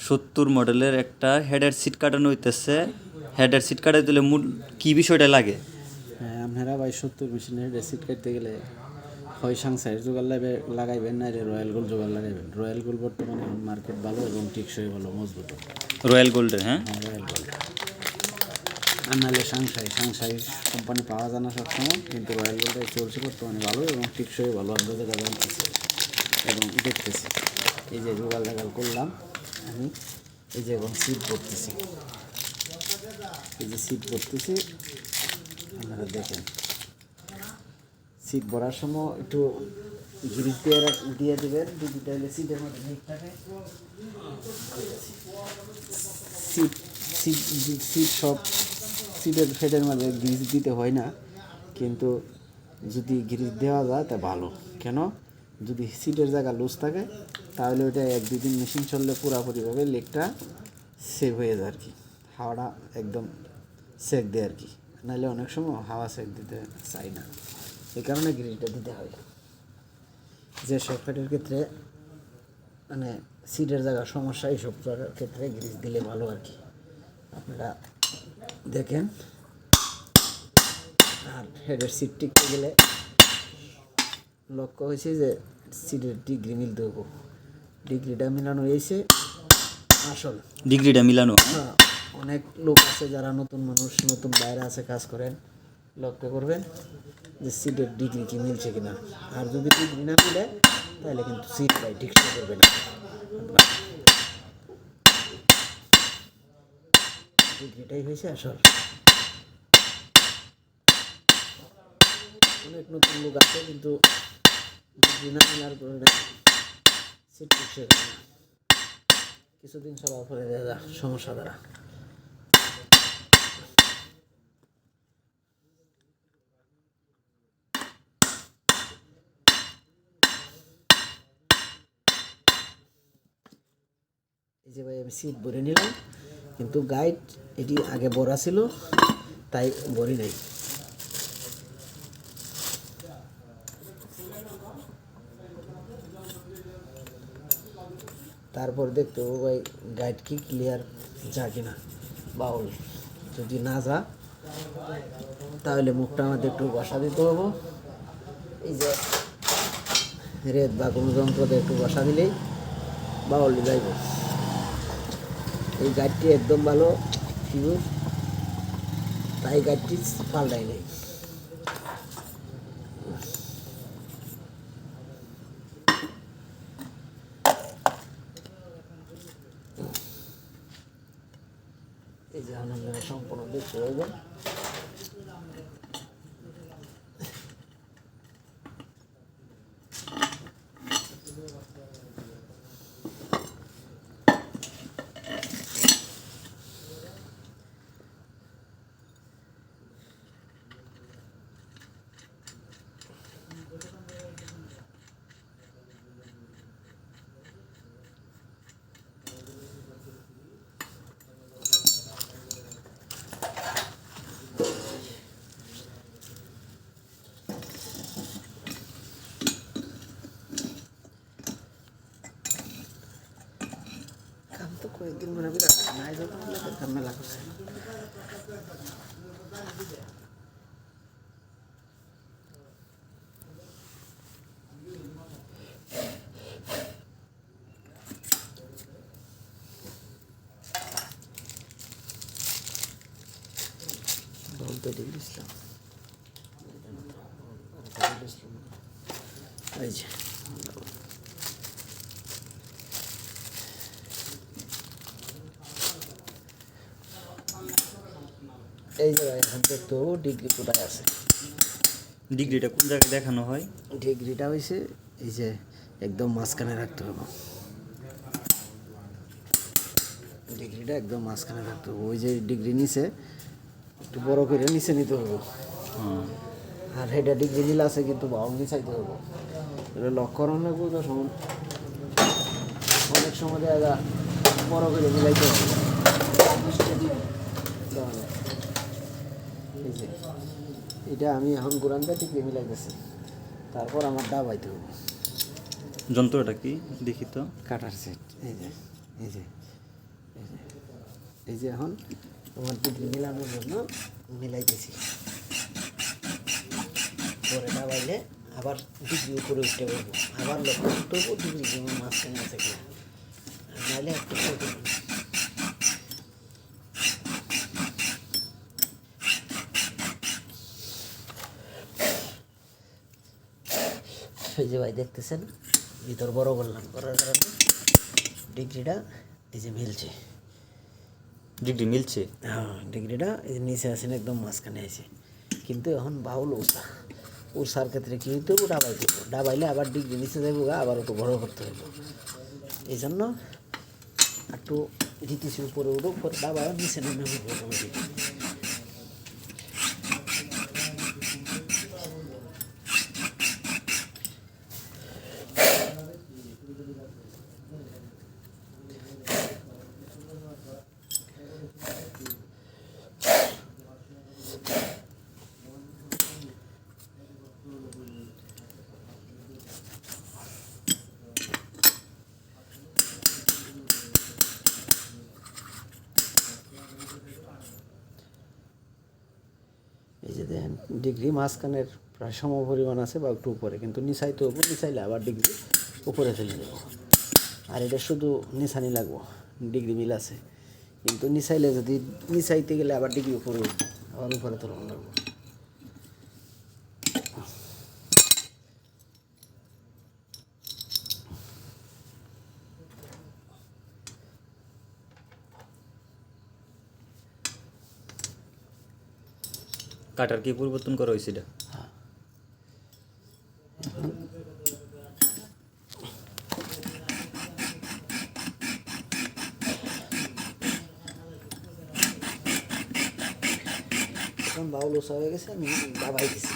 70 মডেলের একটা হেডের সিট কাটানো হইতেছে। হেডের সিট কাটাইতে দিলে মূল কি বিষয়টা লাগে? হ্যাঁ, আপনারা ভাই 70 মেশিনের রেসিট কাটতে গেলে হয় সাংসারিক জোগাড় লাগাইবেন, না রয়্যাল গোল্ড জোগাড় লাগাইবেন। রয়্যাল গোল্ড বর্তমানে মার্কেট ভালো এবং টিকসই ভালো, মজবুত। রয়্যাল গোল্ডের? হ্যাঁ, হ্যাঁ, রয়্যাল গোল্ড। আর নাহলে সাংসাই কোম্পানি পাওয়া যায় না সবসময়, কিন্তু রয়্যাল গোল্ডে চলছে বর্তমানে ভালো এবং টিকসই ভালো। আমরা যেটা জানতেছি এবং দেখতেছি, এই যে জোগাড় লাগাল করলাম আমি, এই যে এখন সিট করতেছি, এই যে সিট করতেছি, আপনারা দেখেন। সিট ভরার সময় একটু গ্রিস দিয়ে দেবেন, দুটা হলে সিটের মধ্যে ঠিক থাকে। সিট সিট সিট সব সিটের ফেটের মাঝে গ্রিস দিতে হয় না, কিন্তু যদি গ্রিস দেওয়া যায় তা ভালো। কেন? যদি সিটের জায়গা লুজ থাকে তাহলে ওইটা 1-2 দিন মেশিন চললে পুরোপুরিভাবে লেগটা সেভ হয়ে যায় আর কি, হাওয়াটা একদম সেক দেয় আর কি। নাহলে অনেক সময় হাওয়া সেক দিতে চাই না, এই কারণে গ্রিলটা দিতে হয়। যে সব ফ্যাটের ক্ষেত্রে মানে সিটের জায়গার সমস্যা, এইসব ক্ষেত্রে গ্রিস দিলে ভালো আর কি। আপনারা দেখেন। আর হেডের সিট টিকতে গেলে লক্ষ্য হয়েছে যে সিটের ডিগ্রি মিলতে হবো। ডিগ্রিটা মিলানো হয়েছে আসল ডিগ্রিটা মিলানো। হ্যাঁ, অনেক লোক আছে যারা নতুন মানুষ, নতুন বাইরে আছে, কাজ করেন, লক্ষ্য করবেন যে সিটের ডিগ্রি কি মিলছে কিনা। আর যদি ডিগ্রি না মিলে তাহলে কিন্তু সিট ভাই ঠিকঠাক করবে না। ডিগ্রিটাই হয়েছে আসল। অনেক নতুন লোক আছে কিন্তু ডিগ্রি না মেলার কারণে সিট ঠিকঠাক করে না। কিছুদিন চলার পরে দেখা সমস্যা দ্বারা। এই যে ভাই আমি সিট ভরে নিলাম, কিন্তু গাইড এটি আগে ভরা ছিল তাই ভরি নাই। তারপর দেখতে হবে ভাই গাইড কি ক্লিয়ার যা কিনা। বাউল যদি না যা তাহলে মুখটা আমাদের একটু বসা দিতে হবে। এই যে রেত বা কোনো যন্ত্রতে একটু বসা দিলেই বাউল যাইব। এই গাইডটি একদম ভালো ফিউজ, তাই গাইডটি পাল্টাই নেই। এই যে আপনারা সম্পূর্ণ দেখতে পাবেন। কাম তো কয়েকদিন মনে হয় নাই, যত কাম মেলা করছে। বলতে দিয়েছিলাম এই যে এই যে এখান থেকে তো ডিগ্রি কোথায় আছে? ডিগ্রিটা কোন জায়গায় দেখানো হয়? ডিগ্রিটা হয়েছে এই যে একদম মাঝখানে রাখতে হবে। ডিগ্রিটা একদম মাঝখানে রাখতে হবে। ওই যে ডিগ্রি নিচে একটু বড় করে নিচে নিতে হবে। আর এটা ডিগ্রি নিলে আছে কিন্তু বাউন্ডারি চাইতে হবে। এটা লক্ষ্য করানো লাগবে তো অনেক সময় দেখা যায় বড় করে মিলাইতে হবে। এই যে এটা আমি এখন গোরানটা ডিগ্রি মিলাইতেছি, তারপর আমার ডাবাইতে হবে। যন্ত্রটা কি দেখি তো? কাটার সেট এই যে এই যে এখন তোমার ডিগ্রি মিলানোর জন্য মিলাইতেছি, পরে দাবাইলে আবার ডিগ্রি উপরে উঠতে পারবো, আবার লক্ষ্য করতে হবো ডিগ্রি যেমন মাঝখানে আছে কিনা, নাহলে একটু ছোটো। এই যে ভাই দেখতেছেন ভিতর বড় করলাম, করার কারণে ডিগ্রিটা এই যে মিলছে। ডিগ্রি মিলছে? হ্যাঁ, ডিগ্রিটা এই যে নিচে আসেন একদম মাঝখানে আছে, কিন্তু এখন বাউল উষা উষার ক্ষেত্রে কী হইতে হবে, ডাবাই দেবো, ডাবাইলে আবার ডিগ্রি নিচে যাবো, আবার একটু বড় করতে হইব। এই জন্য একটু দিতেছি উপরে উঠো, উপরে ডাবাই নিচে নেমে অটোমেটিক। এই যে দেখেন ডিগ্রি মাঝখানের প্রায় সম পরিমাণ আছে বা একটু উপরে, কিন্তু নিচাইতে হবো, নিচাইলে আবার ডিগ্রি উপরে ফেলে দেবো। আর এটা শুধু নিচানি লাগবো, ডিগ্রি মিল আছে, কিন্তু নিচাইলে যদি নিচাইতে গেলে আবার ডিগ্রি উপরে উঠবে, আবার উপরে তোলা লাগবো। কাটার কি পরিবর্তন করা হয়েছে এটা? এখন বাউল ওষা হয়ে গেছে, আমি দাবাই দিছি।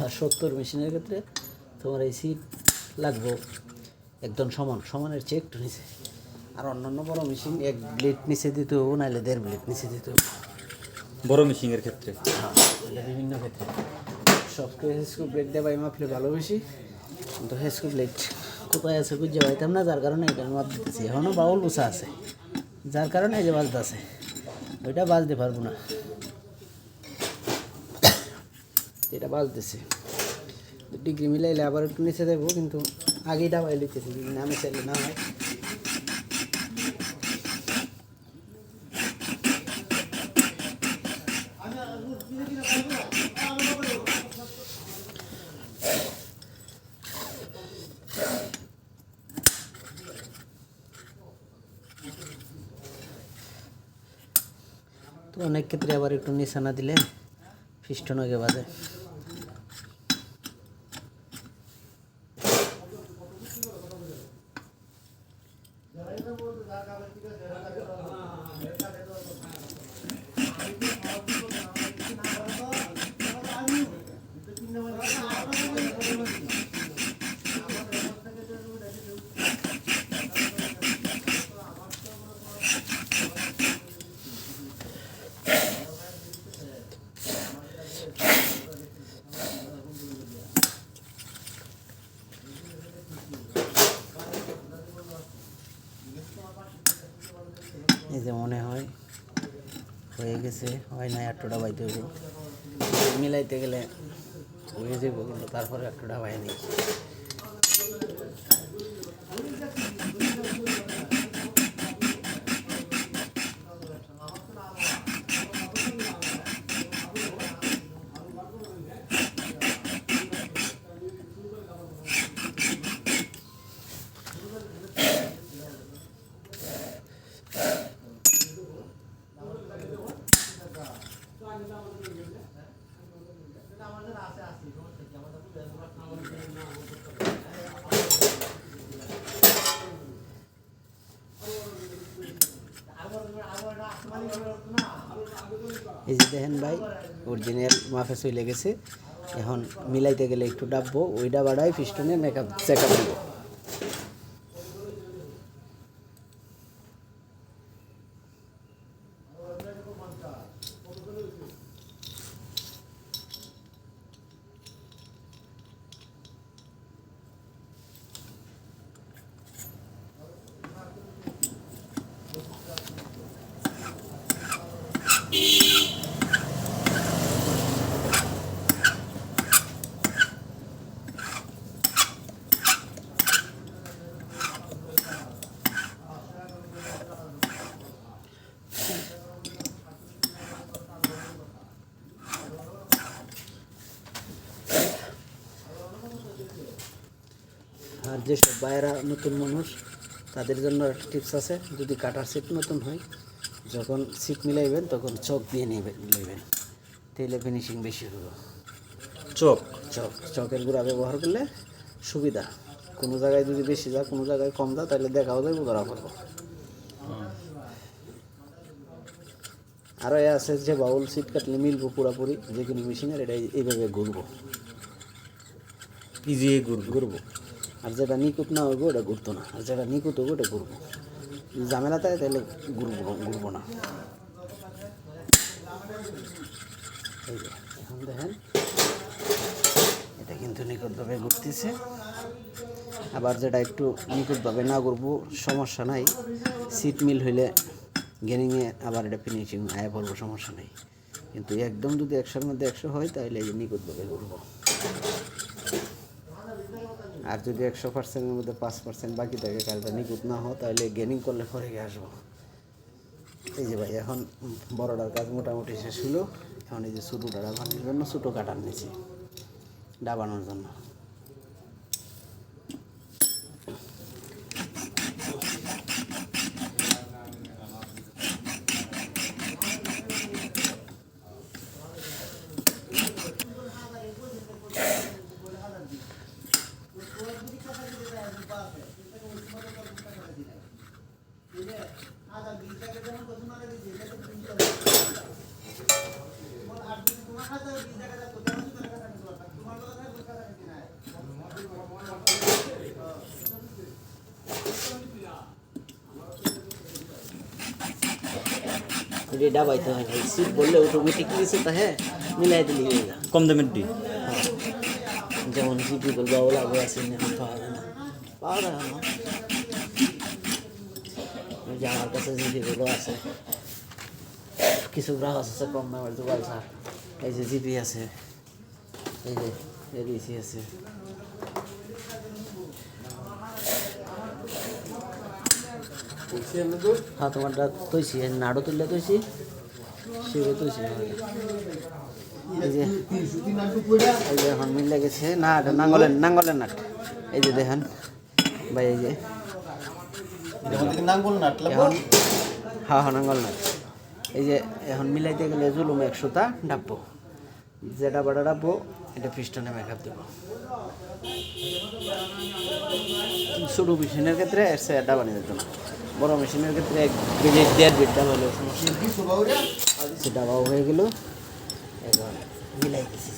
আর 70 মেশিনের ক্ষেত্রে তোমার এই সিট লাগবে একদম সমান, সমানের চেয়ে একটু নিচে। আর অন্যান্য বড় মেশিন 1 ব্লেড নিচে দিতে হবে, নাহলে 1.5 ব্লেড নিচে দিতে হবে বড় মেশিনের ক্ষেত্রে। হ্যাঁ, এটা বিভিন্ন ক্ষেত্রে। সবকে হেস্কো ব্লেড দিয়ে বাই মাপলে ভালো বেশি, কিন্তু হেস্কো ব্লেড কোথায় আছে খুঁজে পাইতাম না, যার কারণে এটা মাপ দিতেছি। এখনও বাউল উষা আছে, যার কারণে এই যে বাজতে আছে, ওইটা বাজতে পারবো না, এটা বাজতেছে। ডিগ্রি মিলাইলে আবার একটু নিচে দেবো, কিন্তু আগেই ডাবাই লিখতেছি, নামে চাইলে না হয়। তো অনেক ক্ষেত্রে আবার একটু নিশানা দিলে পিস্টন আগে বাজে। এই যে মনে হয় হয়ে গেছে, হয় না, একটুটা বাইতে হইব, মিলাইতে গেলে হয়ে যাবো, কিন্তু তারপরে একটুটা বাই নেই। এই যে দেখেন ভাই অরিজিনাল মাপে চলে গেছে। এখন মিলাইতে গেলে একটু ডাববো, ওই ডাবাটাই পিস্টনে মেকআপ চেকআপ দিব। আর যেসব বাইরা নতুন মানুষ তাদের জন্য একটা টিপস আছে, যদি কাটার সিট নতুন হয়, যখন সিট মিলাইবেন তখন চক দিয়ে নেবেন, তেলে ফিনিশিং বেশি হবে। চকের গুঁড়া ব্যবহার করলে সুবিধা, কোনো জায়গায় যদি বেশি যা কোনো জায়গায় কম যা তাহলে দেখাও যাবে ধরা পড়বো। আরও আছে যে বাউল সিট কাটলে মিলবো পুরাপুরি, যে কোনো মেশিনের এটা এইভাবে ঘুরবো, ইজি ঘুরবো। আর যেটা নিকুত না হইব ওটা ঘুরতো না, আর যেটা নিকুত হইব ওটা ঘুরবো। যদি ঝামেলা থাকে তাহলে ঘুরবো না। এই যে এখন দেখেন এটা কিন্তু নিখুঁতভাবে ঘুরতেছে। আবার যেটা একটু নিখুঁতভাবে না ঘুরবো সমস্যা নাই, সিট মিল হইলে গেনিংয়ে আবার এটা ফিনিশিং আয়া পড়বো, সমস্যা নেই। কিন্তু একদম যদি 100-র মধ্যে 100 হয় তাহলে এই যে নিখুঁতভাবে ঘুরবো। আর যদি 100%-এর মধ্যে 5% বাকি থাকে, কাজটা নিখুঁত না হয় তাহলে গেনিং করলে পরে গিয়ে আসবো। এই যে ভাই এখন বড়টার কাজ মোটামুটি শেষ হলো। এখন এই যে ছোটোটা ডাবানোর জন্য ছোটো কাটার নিয়েছি, ডাবানোর জন্য। এটা ডাবাইতে হয় না, সিট বললে অটোমেটিক কিছু তা হ্যাঁ মিলাই দিলে হয়ে যায়। কম দামের ডি যেমন জিপি বলবো ওলা আগে আছে, এখন পাওয়া যায় না, পাওয়া যায় না। ওই যে আমার কাছে জিপিগুলো আছে, কিছু গ্রাহক আছে কম দামের দোকান স্যার। এই যে জিপি আছে, এই যে এডিসি আছে। হ্যাঁ তোমারটা তৈছি, নাড়ু তুললে তৈছি, সেগুলো তৈছি। এই যে এখন মিলে গেছে না, এটা নাঙ্গলের নাট। এই যে দেখেন ভাই, এই যে নাঙ্গল নাট এখন হ্যাঁ নাঙ্গল নাট। এই যে এখন মিলাইতে গেলে জুলুম 100টা ডাববো, যেটা বাটা ডাববো এটা পিস্টনে মেকআপ দেবো। ছোটো মেশিনের ক্ষেত্রে এসে ডাবা নিয়ে যেত না, বড় মেশিনের ক্ষেত্রে 1 বিট ডাবা হলেও সমস্যা নেই। সে ডাবাও হয়ে গেল, এবার মিলাই দিচ্ছি।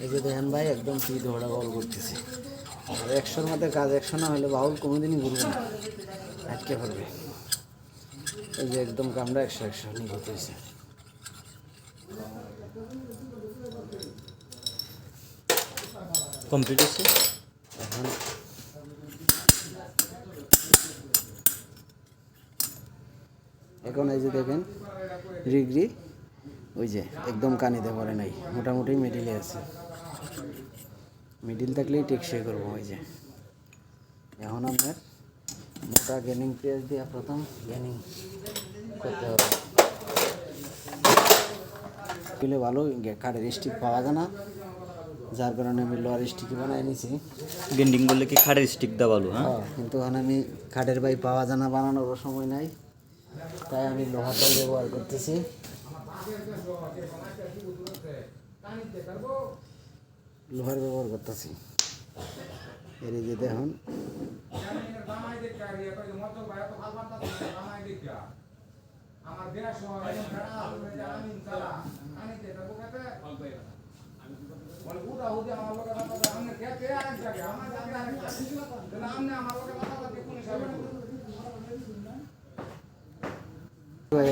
এই যে দেখেন ভাই একদম ফ্রি ধরা বাউল করতেছে। আর 100-র মধ্যে কাজ 100 না হলে বাউল কোনোদিনই ঘুরবে না, আটকে পড়বে। এই যে একদম কামড়া 100 নিখুঁত হয়েছে। কমপ্লিট হচ্ছে এখন এখন এই যে দেখেন রিগরি ওই যে একদম কানিতে পড়ে নাই, মোটামুটি মিডিলে আছে। মিডিল থাকলেই টেকসই করবো। ওই যে এখন আপনার মোটা গেনিং পেঁয়াজ দিয়ে প্রথম গেনিং করতে হবে। পেলে ভালো কাঠের স্টিক পাওয়া যায় না, যার কারণে আমি লোহার স্টিকই বানাই নিছি। গ্যান্ডিং বললে কি খাড়ের স্টিক দা ভালো? হ্যাঁ, কিন্তু এখন আমি কাঠের বাই পাওয়া যায় না, বানানোর সময় নাই, তাই আমি লোহাটাই ব্যবহার করতেছি। লোহার ব্যবহার করতেছি। এর এই যে দেখুন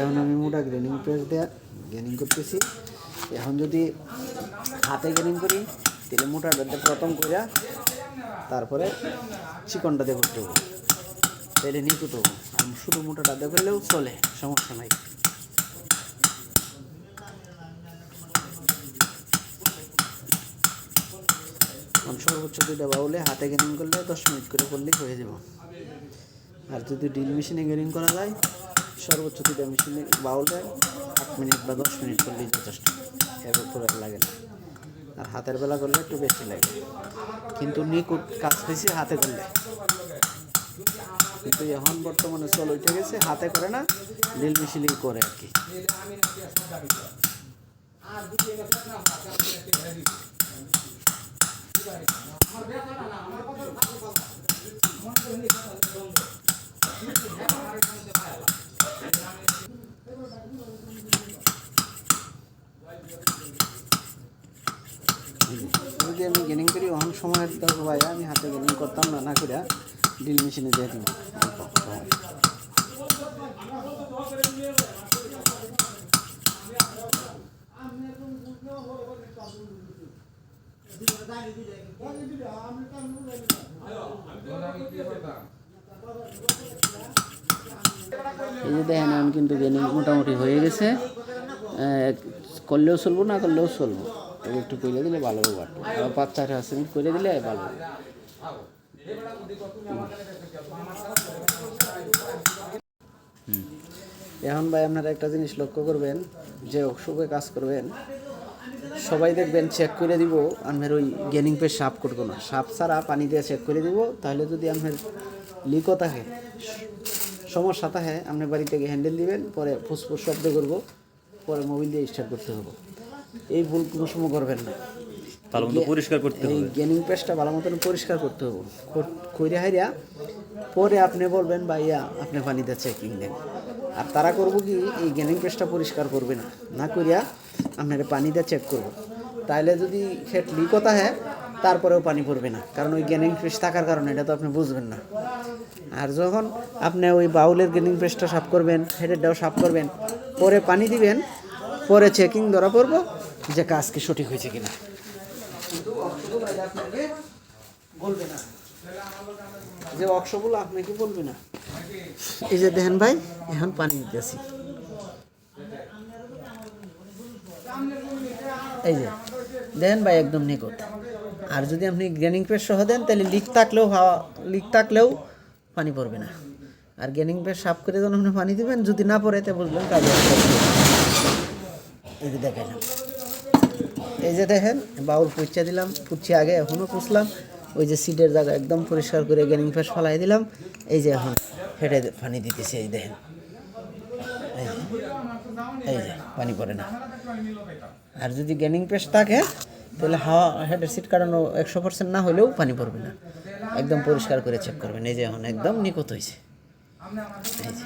এখন আমি মোটা গ্রেনিং প্রেস দিয়ে গ্রেনিং করতেছি। এখন যদি হাতে গ্রেনিং করি তাহলে মোটাটাতে প্রথম করে তারপরে চিকনটা দিয়ে করতে হবো, তাহলে নিকুট হবো। আর শুধু মোটাটা দিয়ে করলেও চলে, সমস্যা নাই। সর্বোচ্চ 2টা বাউলে হাতে গ্রেনিং করলে 10 মিনিট করে করলেই হয়ে যাব। আর যদি ড্রিল মেশিনে গ্রেনিং করা যায় সর্বোচ্চ 2টা মেশিনে বাউলে 8 মিনিট বা 10 মিনিট করলেই যথেষ্ট, এর উপরে লাগে না। আর হাতের বেলা করলে একটু বেশি লাগে, কিন্তু নিকুট কাজ বেশি হাতে করলে। কিন্তু এখন বর্তমানে চল উঠে গেছে, হাতে করে না, ড্রিল মেশিনেই করে আর কি। যদি আমি গেনিং করি অনেক সময়ের দরকার ভাই, আমি হাতে গেনিং করতাম না, না করে ড্রিল মেশিনে দিয়ে দিব। এই যে দেখেন এখন কিন্তু গেনিং মোটামুটি হয়ে গেছে, করলেও চলবো না করলেও চলবো, তবে একটু করে দিলে ভালো হবে। আবার 5-4 মিনিট করে দিলে ভালো হবে। এখন ভাই আপনারা একটা জিনিস লক্ষ্য করবেন, যে ওয়ার্কশপে কাজ করবেন সবাই দেখবেন চেক করে দিব আপনার ওই গেনিং পেজ সাফ করবো না, সাফ ছাড়া পানি দিয়ে চেক করে দিব। তাহলে যদি আপনার লিকও থাকে, সমস্যা থাকে, আপনি বাড়ি থেকে হ্যান্ডেল দিবেন, পরে ফুসফুস শব্দ করবো, পরে মোবিল দিয়ে স্টার্ট করতে হবে। এই ভুল কোনো সময় করবেন না। ভালো মতো পরিষ্কার করতে এই হবে। গেনিং পেজটা ভালো মতন পরিষ্কার করতে হবে, কইরা হাইরা পরে আপনি বলবেন ভাইয়া আপনি পানিতে চেকিং দেন। আর তারা করবো কি, এই গেনিং পেজটা পরিষ্কার করবে না, না করিয়া আপনারা পানিতে চেক করবো। তাইলে যদি হেড লিক হতা হয় তারপরেও পানি পড়বে না, কারণ ওই গেনিং পেজ থাকার কারণে এটা তো আপনি বুঝবেন না। আর যখন আপনি ওই বাউলের গেনিং পেজটা সাফ করবেন, হেডেরটাও সাফ করবেন, পরে পানি দিবেন, পরে চেকিং ধরা পড়বো যে কাজ কি সঠিক হয়েছে কিনা। কিন্তু অক্সগুলো আপনাকে বলবে না, যে অক্সগুলো আপনাকে বলবে না। এই যে দেখেন ভাই, এখন পানি দিতেছি, এই যে দেখেন ভাই একদম নিখুঁত। আর যদি আপনি গ্রেনিং পেজ সহ দেন তাহলে লিক থাকলেও পানি পড়বে না। আর গ্রেনিং পেজ সাফ করে যখন আপনি পানি দিবেন, যদি না পড়ে তা বুঝবেন কাজ। এই যে দেখাইলাম, এই যে দেখেন বাউল পুচ্ছা দিলাম, পুচ্ছি আগে এখনও পুছলাম, ওই যে সিটের জায়গা একদম পরিষ্কার করে গ্রেনিং পেজ ফেলাই দিলাম। এই যে এখন হেঁটে পানি দিতেছি, এই দেখেন, এই যে পানি পড়ে না। আর যদি গ্রেনিং পেজ থাকে তাহলে হাওয়া হেডের সিট কাটানো 100% না হলেও পানি পড়বে না। একদম পরিষ্কার করে চেক করবেন। এই যে এখন একদম নিখুঁত হয়েছে, এই যে